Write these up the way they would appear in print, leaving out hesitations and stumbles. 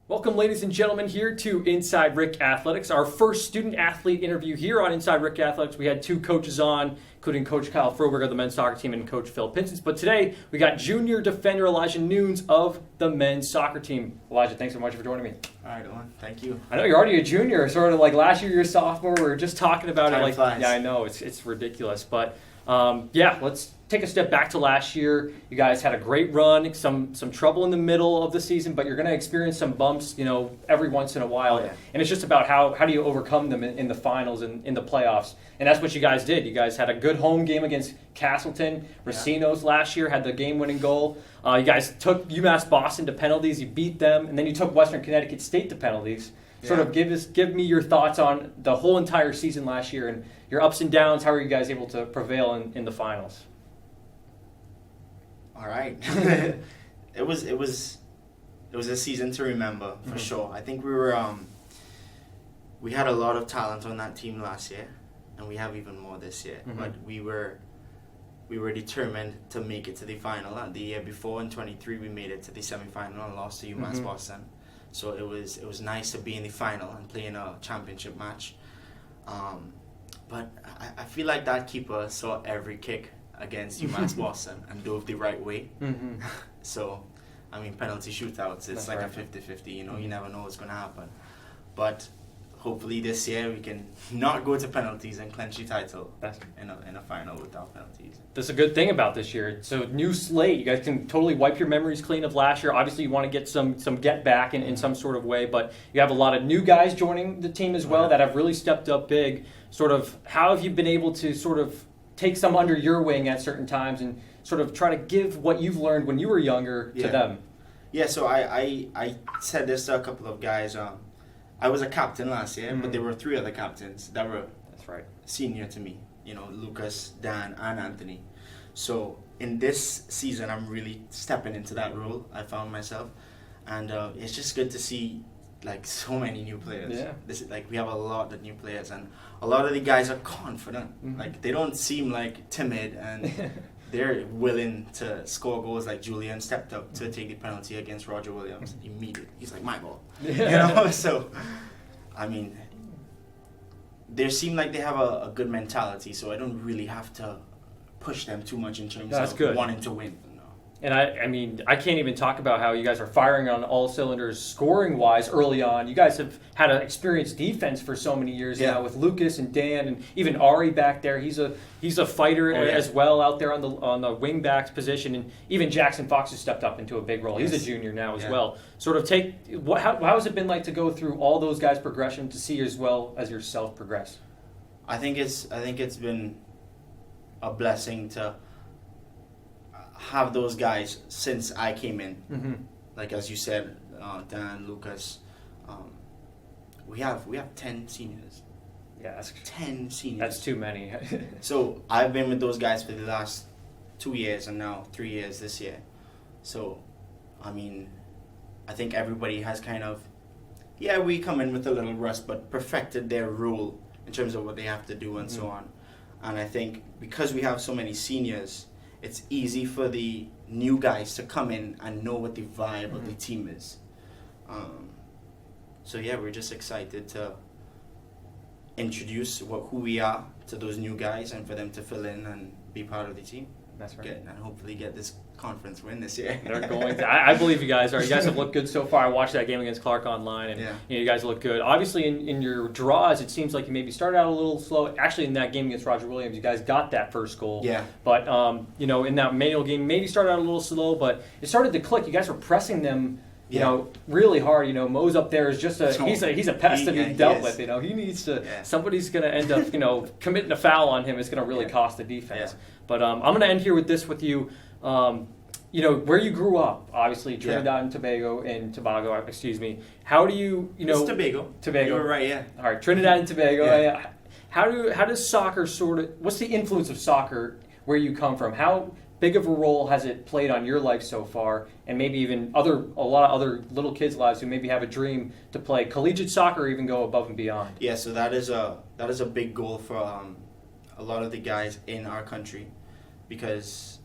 Welcome, ladies and gentlemen, here to Inside RIC Athletics, our first student-athlete interview here on Inside RIC Athletics. We had two coaches on, including Coach Kyle Froberg of the men's soccer team and Coach Phil Pinsons. But today, we got junior defender Alijah Nunes of the men's soccer team. Elijah, thanks so much for joining me. All right, Owen. Thank you. I know you're already a junior, sort of like last year you're a sophomore. We were just talking about Time it. flies. Yeah, I know, it's ridiculous. But let's take a step back to last year. You guys had a great run, some trouble in the middle of the season, but you're going to experience some bumps, every once in a while. Oh, yeah. And it's just about how do you overcome them in the finals and in the playoffs. And that's what you guys did. You guys had a good home game against Castleton. Racinos last year had the game-winning goal. You guys took UMass Boston to penalties. You beat them, and then you took Western Connecticut State to penalties. Sort of give me your thoughts on the whole entire season last year and your ups and downs. How are you guys able to prevail in the finals? All right. It was a season to remember for sure. I think we had a lot of talent on that team last year, and we have even more this year. Mm-hmm. But we were determined to make it to the final. The year before in 23, we made it to the semifinal and lost to UMass Boston. So it was nice to be in the final and play in a championship match. But I feel like that keeper saw every kick against UMass Boston and dove the right way. Mm-hmm. So, penalty shootouts, it's like a 50-50, you never know what's going to happen. But hopefully this year we can not go to penalties and clinch the title in a final without penalties. That's a good thing about this year. So new slate, you guys can totally wipe your memories clean of last year. Obviously you want to get some get back in some sort of way, but you have a lot of new guys joining the team as well that have really stepped up big. Sort of how have you been able to sort of take some under your wing at certain times and sort of try to give what you've learned when you were younger to them? Yeah, so I said this to a couple of guys. I was a captain last year, but there were three other captains that were senior to me. Lucas, Dan, and Anthony. So in this season, I'm really stepping into that role. I found myself, and it's just good to see so many new players. Yeah. This is we have a lot of new players, and a lot of the guys are confident. Mm-hmm. They don't seem timid, and they're willing to score goals. Like Julian stepped up to take the penalty against Roger Williams immediately. He's like, my ball. So they seem like they have a good mentality, so I don't really have to push them too much in terms of wanting to win. And I can't even talk about how you guys are firing on all cylinders scoring-wise early on. You guys have had an experienced defense for so many years now with Lucas and Dan and even Ari back there. He's a fighter as well out there on the wing backs position, and even Jackson Fox has stepped up into a big role. He's a junior now as well. Sort of how has it been like to go through all those guys' progression to see as well as yourself progress? I think it's been a blessing to have those guys since I came in. Mm-hmm. Like as you said, Dan, Lucas, we have 10 seniors. Yeah, that's 10 seniors. That's too many. So I've been with those guys for the last 2 years and now 3 years this year. So, I think everybody has we come in with a little rust, but perfected their role in terms of what they have to do and so on. And I think because we have so many seniors, it's easy for the new guys to come in and know what the vibe of the team is. We're just excited to introduce who we are to those new guys and for them to fill in and be part of the team. That's right. And hopefully get this conference win this year. They're going to. I believe you guys are. You guys have looked good so far. I watched that game against Clark online, and you guys look good. Obviously, in your draws, it seems like you maybe started out a little slow. Actually, in that game against Roger Williams, you guys got that first goal. Yeah. But in that Manual game, maybe started out a little slow, but it started to click. You guys were pressing them. Really hard. Mo's up there is just he's a pest to be dealt with. He needs to. Yeah. Somebody's going to end up committing a foul on him. Is going to really cost the defense. Yeah. But I'm going to end here with this with you. Where you grew up, obviously Trinidad and Tobago. Excuse me. How do you It's Tobago. Tobago. You were right. Yeah. All right, Trinidad and Tobago. Yeah. How does soccer what's the influence of soccer where you come from? How big of a role has it played on your life so far, and maybe even a lot of other little kids' lives who maybe have a dream to play collegiate soccer or even go above and beyond? Yeah, so that is a big goal for a lot of the guys in our country, because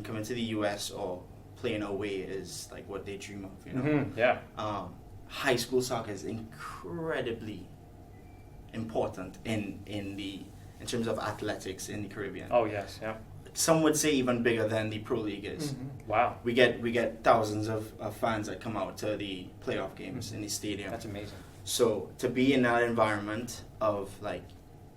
coming to the U.S. or playing away is like what they dream of, you know. Mm-hmm. Yeah. High school soccer is incredibly important in terms of athletics in the Caribbean. Oh yes, yeah. Some would say even bigger than the pro league is. Mm-hmm. Wow. We get thousands of fans that come out to the playoff games in the stadium. That's amazing. So to be in that environment of like,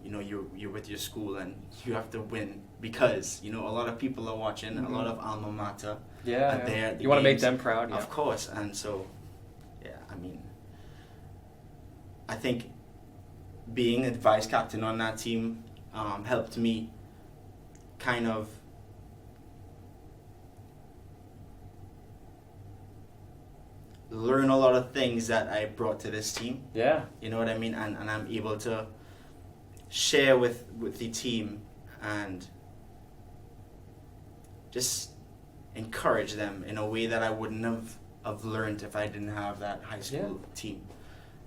you know, you're with your school and you have to win because, you know, a lot of people are watching, a lot of alma mater. Yeah. There, you want to make them proud. Of course. And so, yeah, I mean, I think being a vice captain on that team helped me kind of learn a lot of things that I brought to this team. Yeah. You know what I mean? And I'm able to share with the team and just encourage them in a way that I wouldn't have learned if I didn't have that high school team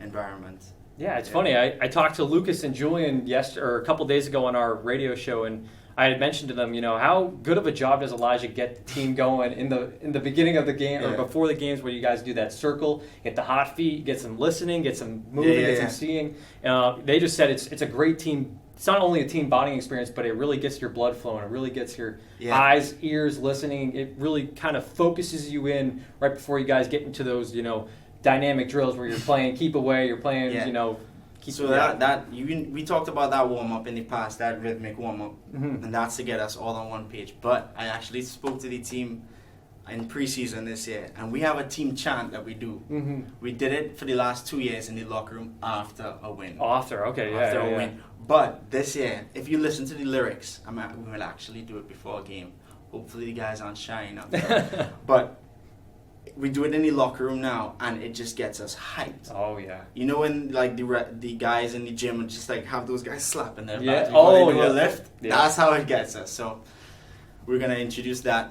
environment. Yeah, it's funny. I talked to Lucas and Julian a couple days ago on our radio show, and I had mentioned to them, you know, how good of a job does Elijah get the team going in the beginning of the game or before the games, where you guys do that circle, get the hot feet, get some listening, get some moving, get some seeing. They just said it's a great team. It's not only a team bonding experience, but it really gets your blood flowing. It really gets your eyes, ears listening. It really kind of focuses you in right before you guys get into those, you know, dynamic drills where you're playing keep away, you're playing, you know. We talked about that warm up in the past, that rhythmic warm up, and that's to get us all on one page. But I actually spoke to the team in preseason this year, and we have a team chant that we do. Mm-hmm. We did it for the last 2 years in the locker room after a win. After a win. But this year, if you listen to the lyrics, we will actually do it before a game. Hopefully the guys aren't shying up there. But we do it in the locker room now, and it just gets us hyped. Oh yeah. You know when like the guys in the gym just like have those guys slapping their backs before they do a lift? Yeah. That's how it gets us. So we're gonna introduce that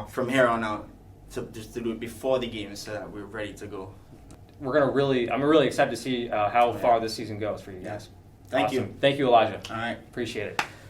from here on out to do it before the game so that we're ready to go. I'm really excited to see how far this season goes for you guys. Thank you. Thank you, Elijah. All right. Appreciate it.